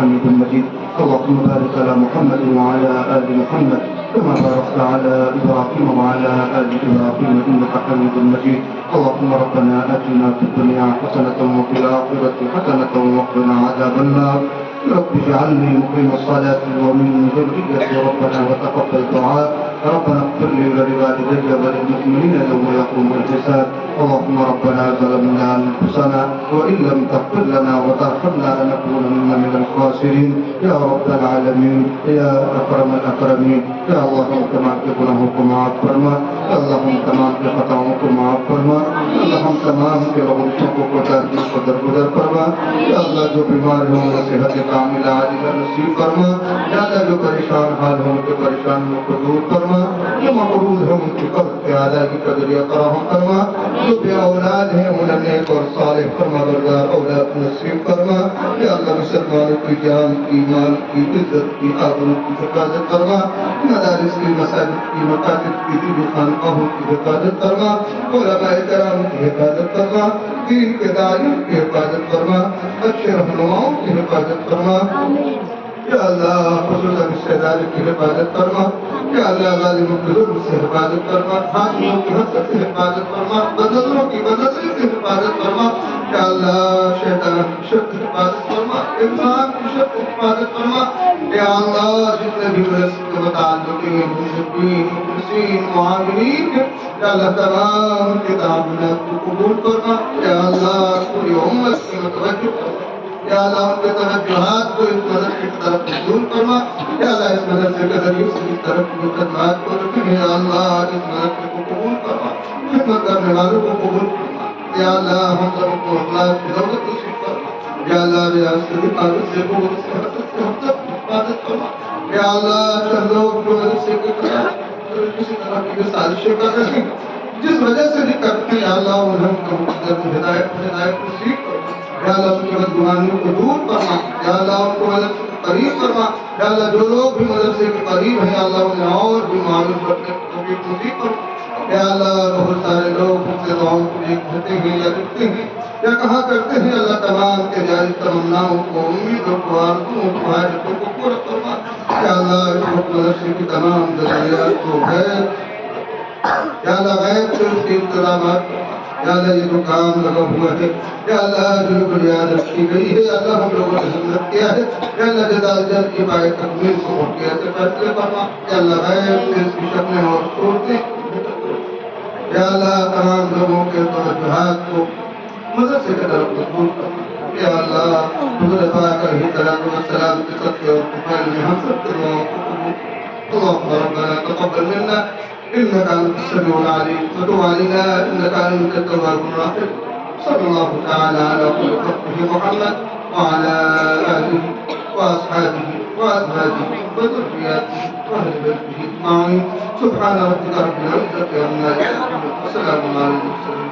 حميد مجيد. اللهم بارك على محمد وعلى آل محمد كما باركت على إبراهيم وعلى آل إبراهيم إنك حميد مجيد. اللهم ربنا آتنا في الدنيا حسنة وفي الآخرة حسنة وقنا عذاب النار. رب اجعلني مقيم الصلاة ومن ذريتي ربنا وتقبل دعاء. ربنا اغفر لي ولوالدي وللمؤمنين يوم يقوم الحساب. اللهم ربنا ظلمنا أنفسنا وإن لم تغفر لنا وترحمنا لنكونن من الخاسرين يا رب العالمين يا أكرم الأكرمين. يا الله ہم تمام کے گناہوں کو معاف فرما. اللہ ہم تمام کے خطاؤں کو معاف فرما. اللہ ہم تمام کے غلطیوں کو کوتاہیوں کو درگزر فرما. یا اللہ جو بیمار ہوں انہیں صحت کاملہ عاجلہ نصیب فرما. یا اللہ جو پریشان حال ہوں ان کے پریشانیوں کو دور فرما. جو مقروض ہوں ان کی قرض کے ادائیگی کا ذریعہ فراہم فرما. جو بے اولاد ہیں انہیں نیک اور صالح فرمانبردار اولاد نصیب فرما. یا اللہ مسلمانوں کی جان کی مال کی عزت کی آبرو کی حفاظت فرما. مدارس کی مساجد کی مساجد کی دینی خانقاہوں کی حفاظت فرما. علماء کرام کی حفاظت فرما. دین کے داعیوں کی حفاظت فرما. اچھے رہنماؤں کی حفاظت فرما. یا اللہ خصوصاً رشتہ داری کی حفاظت فرما. یا اللہ ظالموں کے ظلم سے حفاظت فرما. حاکموں کی حسد سے حفاظت فرما. بدنوں کی بدنی سے حفاظت فرما. یا اللہ شیطان کی شر سے حفاظت فرما. انسان کی شر سے حفاظت فرما. یا اللہ جتنے بھی رزق کے متعلقین محبین مخلصین معاملین ہیں یا اللہ تمام کے تعاملات کو قبول فرما. یا اللہ پوری امت کی متوجہ فرما. یا اللہ ان کے توجہات کو اس مدد کی طرف مبذول فرما. یا اللہ اس مدرسے کے ذریعے سے اس طرف کی خدمات کو رکھیں. یا اللہ اس مدرسے کو قبول فرما. خدمت کرنے والوں کو قبول فرما. یا اللہ ہم سب کو اخلاص کی دولت نصیب فرما. یا اللہ ریاست کی حفاظت سے قوت سے حفاظت سے ہم سب کی حفاظت فرما. یا اللہ چند لوگ جو مدرسے کے خلاف کسی طرح کی سازشیں کر رہے ہیں جس وجہ سے بھی کرتے ہیں یا اللہ انہیں ہدایت نصیب فرما. یا اللہ ان کی بدگمانیوں کو دور فرما. یا اللہ ان کو مدرسے کے قریب فرما. یا اللہ جو لوگ بھی مدرسے کے قریب ہیں یا اللہ انہیں اور بھی معلوم کرنے کی توفیق نصیب فرما. یا اللہ بہت سارے لوگ ان سے دعاؤں کے لیے کہتے ہیں یا لکھتے ہیں یا کہا کرتے ہیں اللہ تمام کے جائز تمناؤں کو امیدوں کو آرزوؤں کو حاجتوں کو پورا فرما. یا اللہ اس وقت مدرسے کی تمام ضروریات کو غیر یا اللہ غیب سے اس کے انتظامات فرما. یا اللہ یہ جو کام لگا ہوا ہے یا اللہ جو بنیاد رکھی گئی ہے یا اللہ ہم لوگوں نے ہمت کیا ہے یا اللہ جلد کی پائے تکمیل کو موقع سے فیصلے فرما. یا اللہ غیب سے اس کی شکلیں اور صورتیں یا اللہ تمام لوگوں کے توجہات کو مدرسے کی طرف مبذول فرما. یا اللہ حضور پاک علیہ السلام کے صدقے اور طفیل میں ہم سب کے دعاؤں کو قبول فرما. اللهم ربنا تقبل منا إنك أنت السميع العليم وتب علينا إنك أنت التواب الرحيم. صلى الله تعالى على خير خلقه محمد وعلى آله وأصحابه وأزواجه وذرياته وأهل بيته أجمعين. سبحان ربك رب العزة عما يصفون وسلام على المرسلين.